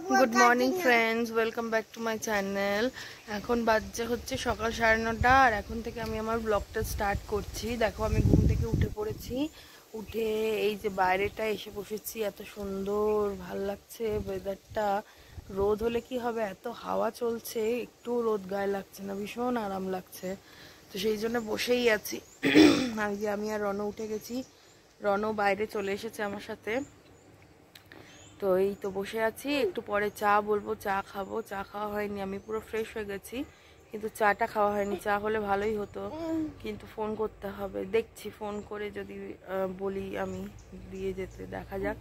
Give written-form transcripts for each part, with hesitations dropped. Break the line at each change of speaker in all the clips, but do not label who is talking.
Good morning friends, welcome back to my channel. এখন বাজে হচ্ছে সকাল 9:30 আর এখন থেকে আমি আমার ব্লগটা স্টার্ট করছি। দেখো আমি ঘুম থেকে উঠে পড়েছি, উঠে এই যে বাইরেটা এসে বসেছি। এত সুন্দর ভাল লাগছে ওয়েদারটা। রোদ হলে কি হবে, এত হাওয়া চলছে, একটু রোদ গায়ে লাগছে না, ভীষণ আরাম লাগছে। তো সেই জন্য বসেই আছি। আজকে আমি আর রণ উঠে গেছি, রণ বাইরে চলে এসেছে আমার সাথে। তো এই তো বসে আছি, একটু পরে চা বলবো, চা খাবো। চা খাওয়া হয়নি, আমি পুরো ফ্রেশ হয়ে গেছি কিন্তু চাটা খাওয়া হয়নি। চা হলে ভালোই হতো কিন্তু ফোন করতে হবে, দেখছি ফোন করে যদি বলি আমি দিয়ে যেতে, দেখা যাক।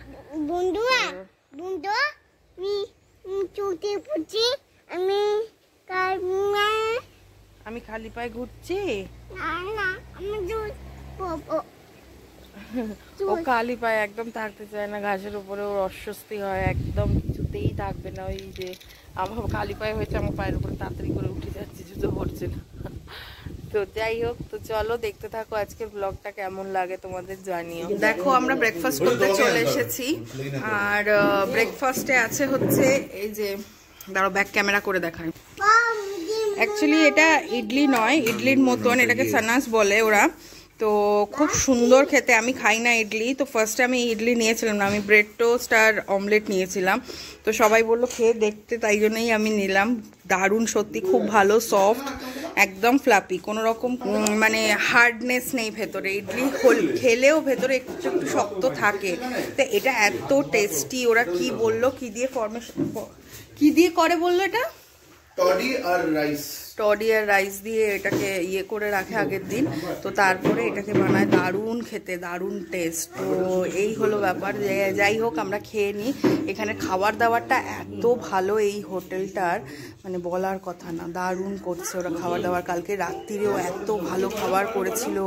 আমি খালি পায়ে ঘুরছি, ও খালি পায়ে একদম থাকতে চায় না, ঘাসের উপরে ওর অস্বস্তি হয়, একদম কিছুতেই থাকবে না। ওই যে আমার খালি পায়ে হয়েছে, আমার পায়ের উপরে তাড়াতাড়ি করে উঠে যাচ্ছে, জুতো পড়ছে না। তো যাই হোক, তো চলো দেখতে থাকো আজকের ব্লগটা, কেমন লাগে তোমাদের জানিও। দেখো আমরা ব্রেকফাস্ট করতে চলে এসেছি, আর ব্রেকফাস্টে আছে হচ্ছে এই যে, দাঁড়াও ব্যাক ক্যামেরা করে দেখায়। অ্যাকচুয়ালি এটা ইডলি নয়, ইডলির মতন, এটাকে সানাস বলে ওরা। তো খুব সুন্দর খেতে, আমি খাই না ইডলি, তো ফার্স্টে আমি ইডলি নিয়েছিলাম না, আমি ব্রেড টোস্ট আর অমলেট নিয়েছিলাম। তো সবাই বললো খেয়ে দেখতে, তাই জন্যই আমি নিলাম। দারুণ, সত্যি খুব ভালো, সফট, একদম ফ্লাপি, কোনো রকম মানে হার্ডনেস নেই ভেতরে। ইডলি খেলেও ভেতরে একটু একটু শক্ত থাকে, তো এটা এত টেস্টি। ওরা কি বললো, কি দিয়ে ফরমেশন, কি দিয়ে করে বললো, এটা টডি আর রাইস দিয়ে এটাকে ইয়ে করে রাখে আগের দিন, তো তারপরে এটাকে বানায়। দারুণ খেতে, দারুণ টেস্ট। তো এই হলো ব্যাপার। যাই হোক, আমরা খেয়ে নিই। এখানে খাবার দাবারটা এত ভালো এই হোটেলটার, মানে বলার কথা না, দারুণ করছে ওরা খাবার দাবার। কালকে রাত্রিরেও এত ভালো খাবার করেছিল,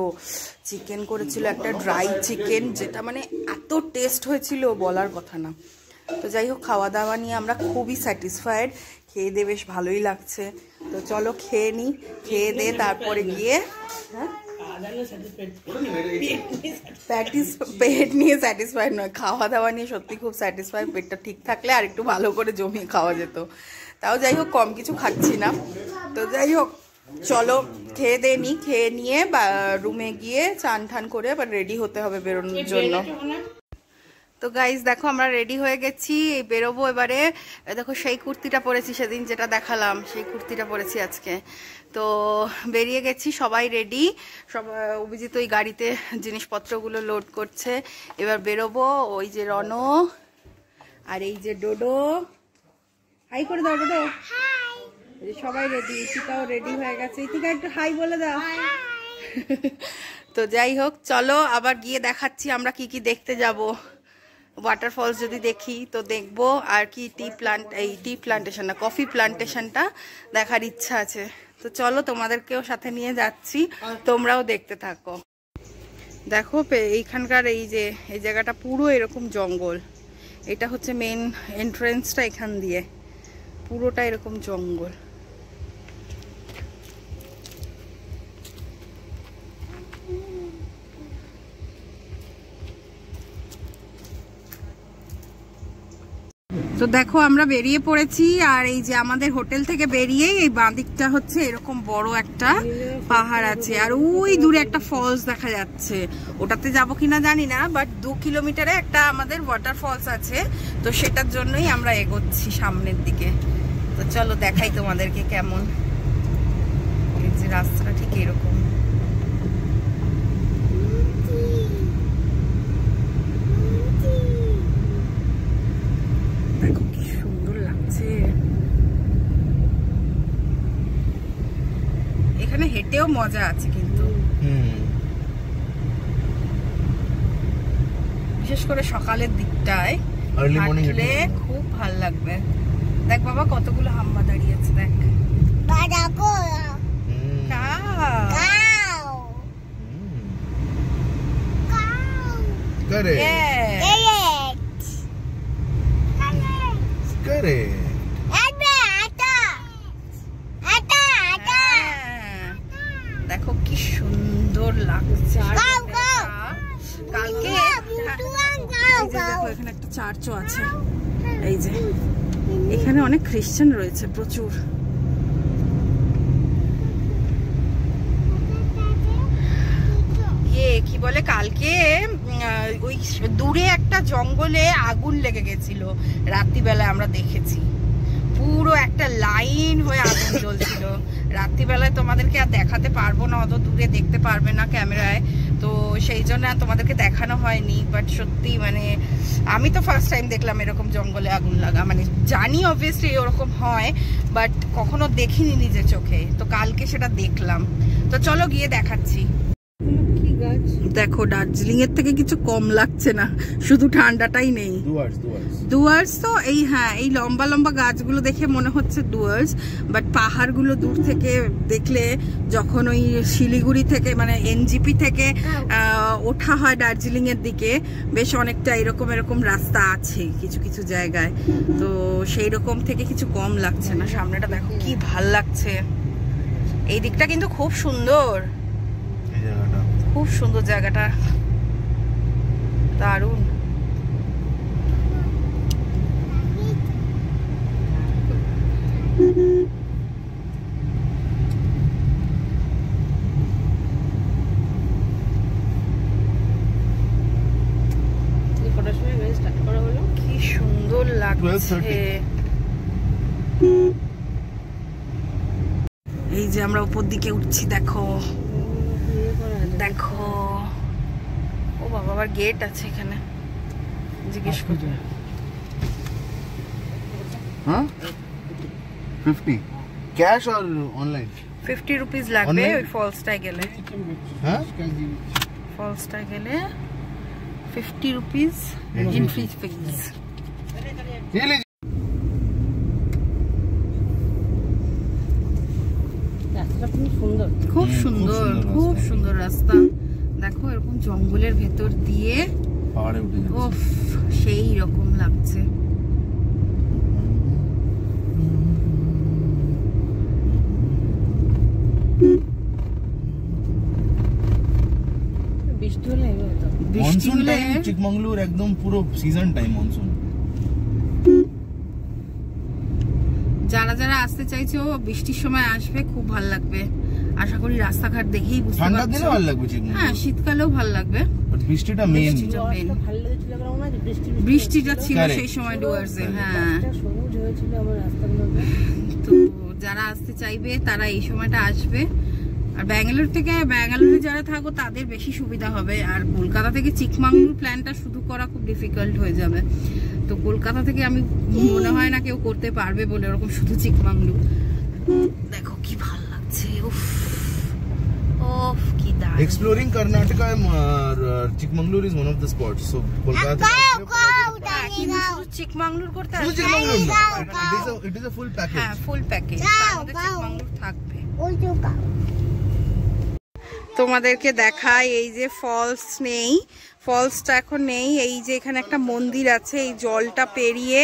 চিকেন করেছিল, একটা ড্রাই চিকেন, যেটা মানে এত টেস্ট হয়েছিল বলার কথা না। তো যাই হোক, খাওয়া দাওয়া নিয়ে আমরা খুবই স্যাটিসফাইড, খেয়ে দিয়ে বেশ ভালোই লাগছে। তো চলো খেয়ে নিই, খেয়ে দিয়ে তারপরে গিয়ে পেট নিয়ে স্যাটিসফাইড নয়, খাওয়া দাওয়া নিয়ে সত্যি খুব স্যাটিসফাইড। পেটটা ঠিক থাকলে আর একটু ভালো করে জমিয়ে খাওয়া যেত, তাও যাই হোক কম কিছু খাচ্ছি না। তো যাই হোক চলো খেয়ে দিয়ে নিই, খেয়ে নিয়ে রুমে গিয়ে চান ঠান করে আবার রেডি হতে হবে বেরোনোর জন্য। তো গাইজ দেখো আমরা রেডি হয়ে গেছি, বেরোবো এবারে। দেখো সেই কুর্তিটা পরেছি সেদিন যেটা দেখালাম, সেই কুর্তিটা পরেছি আজকে। তো বেরিয়ে গেছি, সবাই রেডি, সবাই। অভিজিৎ ওই গাড়িতে জিনিসপত্রগুলো লোড করছে, এবার বেরোবো। ওই যে রণ আর এই যে ডোডো, হাই করে দাও ডোডো। সবাই রেডি, ইতিকাও রেডি হয়ে গেছে। ইতিকা একটু হাই বলে দাও। তো যাই হোক চলো আবার গিয়ে দেখাচ্ছি আমরা কি কি দেখতে যাবো। ওয়াটারফলস যদি দেখি তো দেখবো, আর কি টি প্লান্টেশন না, কফি প্লান্টেশনটা দেখার ইচ্ছা আছে। তো চলো তোমাদেরকেও সাথে নিয়ে যাচ্ছি, তোমরাও দেখতে থাকো। দেখো এইখানকার এই যে এই জায়গাটা পুরো এরকম জঙ্গল, এটা হচ্ছে মেন এন্ট্রেন্সটা, এখান দিয়ে পুরোটা এরকম জঙ্গল। তো দেখো আমরা বেরিয়ে পড়েছি, আর এই যে আমাদের হোটেল থেকে বেরিয়ে এই বাঁদিকটা হচ্ছে এরকম বড় একটা পাহাড় আছে, আর ওই দূরে একটা ফলস দেখা যাচ্ছে। ওটাতে যাবো কিনা জানি না, বাট 2 কিলোমিটারে একটা আমাদের ওয়াটার ফলস আছে, তো সেটার জন্যই আমরা এগোচ্ছি সামনের দিকে। তো চলো দেখাই তোমাদেরকে কেমন। এই যে রাস্তাটা ঠিক এরকম। এখানে হেঁটেও মজা আছে কিন্তু, বিশেষ করে সকালের দিকটায় হাঁটলে খুব ভালো লাগবে। দেখ বাবা কতগুলো হাম্বা দাঁড়িয়ে আছে, দেখ। দেখো কি সুন্দর লাগছে। কালকে দেখো এখানে একটা চার্চও আছে, এই যে এখানে অনেক খ্রিস্টান রয়েছে প্রচুর। কি বলে কালকে ওই দূরে একটা জঙ্গলে আগুন লেগে গেছিল রাত্রিবেলায়, আমরা দেখেছি পুরো একটা লাইন হয়ে আগুন জ্বলছিল। রাত্রিবেলায় তোমাদেরকে আর দেখাতে পারবো না, অত দূরে দেখতে পারবে না ক্যামেরায়, তো সেই জন্য আর তোমাদেরকে দেখানো হয়নি। বাট সত্যি মানে আমি তো ফার্স্ট টাইম দেখলাম এরকম জঙ্গলে আগুন লাগা, মানে জানি অবভিয়াসলি ওরকম হয় বাট কখনো দেখিনি নিজের চোখে, তো কালকে সেটা দেখলাম। তো চলো গিয়ে দেখাচ্ছি। দেখো দার্জিলিং এর থেকে কিছু কম লাগছে না, শুধু ঠান্ডাটাই নেই। ডুয়ার্স তো এই, হ্যাঁ এই লম্বা লম্বা গাছগুলো দেখে মনে হচ্ছে ডুয়ার্স, বাট পাহাড়গুলো দূর থেকে দেখলে যখন ওই শিলিগুড়ি থেকে মানে এনজিপি থেকে ওঠা হয় দার্জিলিং এর দিকে, বেশ অনেকটা এরকম এরকম রাস্তা আছে কিছু কিছু জায়গায়, তো সেই রকম থেকে কিছু কম লাগছে না। সামনেটা দেখো কি ভাল লাগছে, এই দিকটা কিন্তু খুব সুন্দর, খুব সুন্দর জায়গাটা, দারুণ। কি সুন্দর লাগছে। এই যে আমরা উপর দিকে উঠছি, দেখো দেখো, ও বাবা আবার গেট আছে এখানে, জিজ্ঞেস করতে।
হ্যাঁ 50 ক্যাশ আর অনলাইন
50 রুপিস লাগবে ওই ফলসটায় গেলে।
হ্যাঁ
ফলসটায় গেলে 50 রুপিস এন্ট্রি ফিস। খুব সুন্দর, খুব সুন্দর রাস্তা। দেখো এরকম জঙ্গলের ভেতর দিয়ে
পাহাড়ে উঠে যাচ্ছে,
ওফ সেই রকম লাগছে। বৃষ্টি হলে
মনসুন টাইম চিকমঙ্গলুর একদম পুরো সিজন টাইম মনসুন।
যারা যারা আসতে চাইছো বৃষ্টির সময় আসবে, খুব ভালো লাগবে। আশা করি রাস্তাঘাট দেখেই বুঝতে পারছো।
ঠান্ডার দিনে ভালো লাগবে চিকমঙ্গলুর,
হ্যাঁ শীতকালেও ভালো লাগবে,
বাট বৃষ্টিটা মেইন।
বৃষ্টিটা ছিল সেই সময় ডুয়ার্সে, হ্যাঁ। তো যারা আসতে চাইবে তারা এই সময়টা আসবে। আর ব্যাঙ্গালোরে যারা থাকো তাদের বেশি সুবিধা হবে। আর কলকাতা থেকে চিকমাঙ্গলুর প্ল্যানটা শুরু করা খুব ডিফিকাল্ট হয়ে যাবে, তো কলকাতা থেকে আমি মনে হয় না কেউ করতে পারবে বলে ওরকম শুধু চিকমাঙ্গলুর। দেখো কি ভালো লাগছে, উফ উফ কি দারুণ।
Exploring Karnataka, Chikmagalur is one of the spots. So Kolkata.
চিকমাঙ্গলুর করতে আসবে,
Chikmagalur no. It is a full package.
হ্যাঁ ফুল প্যাকেজ, তার মধ্যে চিকমাঙ্গলুর থাকবে। তোমাদেরকে দেখাই এই যে ফলস নেই, ফলসটা এখন নেই। এই যে এখানে একটা মন্দির আছে, এই জলটা পেরিয়ে,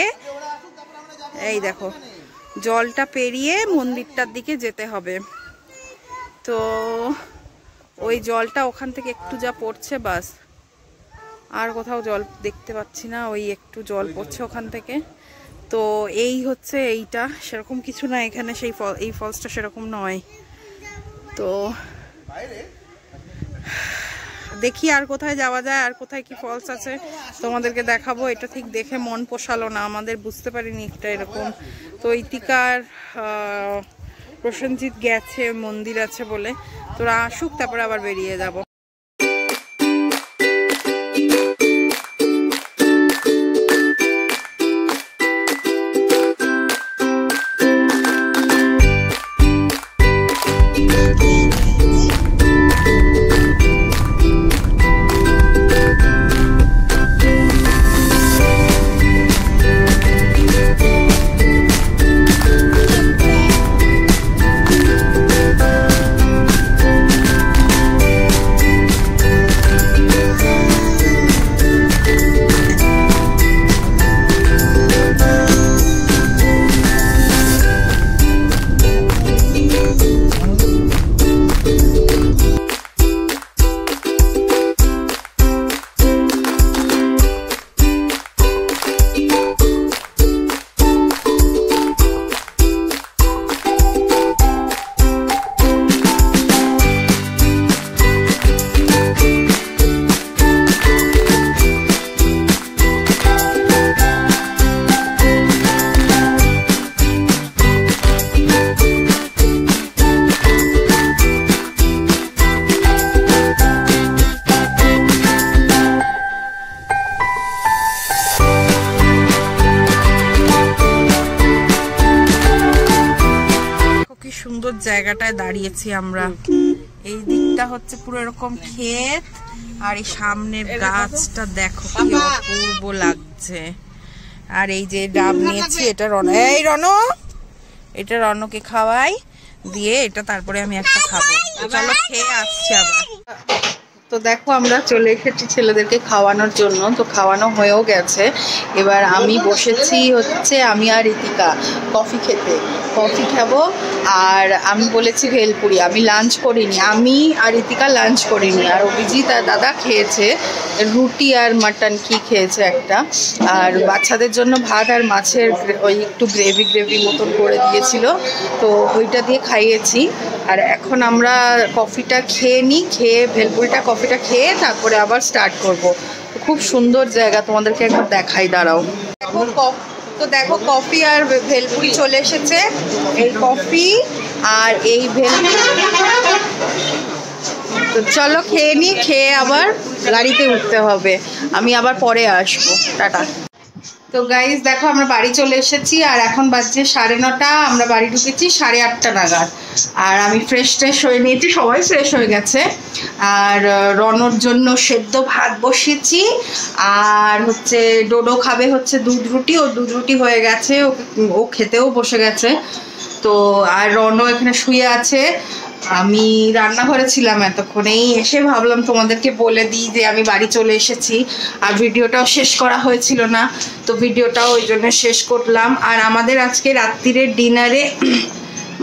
এই দেখো জলটা পেরিয়ে মন্দিরটার দিকে যেতে হবে। তো ওই জলটা ওখান থেকে একটু যা পড়ছে বাস, আর কোথাও জল দেখতে পাচ্ছি না, ওই একটু জল পড়ছে ওখান থেকে। তো এই হচ্ছে এইটা, সেরকম কিছু না এখানে, সেই এই ফলসটা সেরকম নয়। তো দেখি আর কোথায় যাওয়া যায়, আর কোথায় কি ফলস আছে তোমাদেরকে দেখাবো। এটা ঠিক দেখে মন পোষালো না আমাদের, বুঝতে পারিনি এটা এরকম। তো ইতিকার প্রসেনজিৎ গেছে মন্দির আছে বলে, তোরা আসুক তারপরে আবার বেরিয়ে যাব। সুন্দর জায়গাটায় দাঁড়িয়েছি আমরা। এই দিকটা হচ্ছে পুরো এরকম ক্ষেত, আর এই সামনের গাছটা দেখো কি অপূর্ব লাগছে। আর এই যে ডাব নিয়েছি, এটা এটা রনকে খাওয়াই, দিয়ে এটা তারপরে আমি একটা খাবো। চলো খেয়ে আসছি আবার। তো দেখো আমরা চলে এসেছি ছেলেদেরকে খাওয়ানোর জন্য, তো খাওয়ানো হয়েও গেছে। এবার আমি বসেছি হচ্ছে আমি আর ঋতিকা কফি খেতে, কফি খাবো। আর আমি বলেছি ভেলপুরি, আমি লাঞ্চ করিনি, আমি আর ঋতিকা লাঞ্চ করিনি। আর অভিজিৎ আর দাদা খেয়েছে রুটি আর মাটন কি খেয়েছে একটা। আর বাচ্চাদের জন্য ভাত আর মাছের ওই একটু গ্রেভি মতন করে দিয়েছিল, তো ওইটা দিয়ে খাইয়েছি। আর এখন আমরা কফিটা খেয়ে নিই, খেয়ে ভেলপুরিটা কফিটা খেয়ে তারপরে আবার স্টার্ট করব। খুব সুন্দর জায়গা, তোমাদেরকে একবার দেখাই, দাঁড়াও। তো দেখো কফি আর ভেলপুরি চলে এসেছে। এই কফি আর এই ভেলপুরি, তো চলো খেয়ে নিই, খেয়ে আবার গাড়িতে উঠতে হবে, আমি আবার পরে আসবো। টাটা। তো গাইজ দেখো আমরা বাড়ি চলে এসেছি, আর এখন বাজছে 9:30, আমরা বাড়ি ঢুকেছি 8:30 নাগাদ। আর আমি ফ্রেশ হয়ে নিয়েছি, সবাই ফ্রেশ হয়ে গেছে। আর রনর জন্য সেদ্ধ ভাত বসিয়েছি, আর হচ্ছে ডোডো খাবে হচ্ছে দুধ রুটি, ও দুধ রুটি হয়ে গেছে, ও খেতেও বসে গেছে। তো আর রনও এখানে শুয়ে আছে। আমি রান্নাঘরে ছিলাম এতক্ষণেই, এসে ভাবলাম তোমাদেরকে বলে দিই যে আমি বাড়ি চলে এসেছি। আর ভিডিওটাও শেষ করা হয়েছিল না, তো ভিডিওটাও ওই জন্য শেষ করলাম। আর আমাদের আজকে রাত্রিরের ডিনারে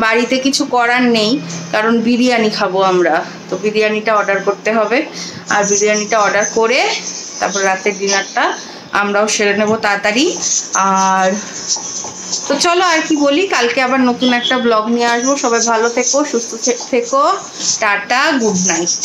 বাড়িতে কিছু করার নেই, কারণ বিরিয়ানি খাবো আমরা, তো বিরিয়ানিটা অর্ডার করতে হবে। আর বিরিয়ানিটা অর্ডার করে তারপর রাতের ডিনারটা আমরাও সেরে নেবো তাড়াতাড়ি। আর তো চলো আর কি বলি, কালকে আবার নতুন একটা ব্লগ নিয়ে আসবো। সবাই ভালো থেকো, সুস্থ থেকো, টাটা, গুড নাইট।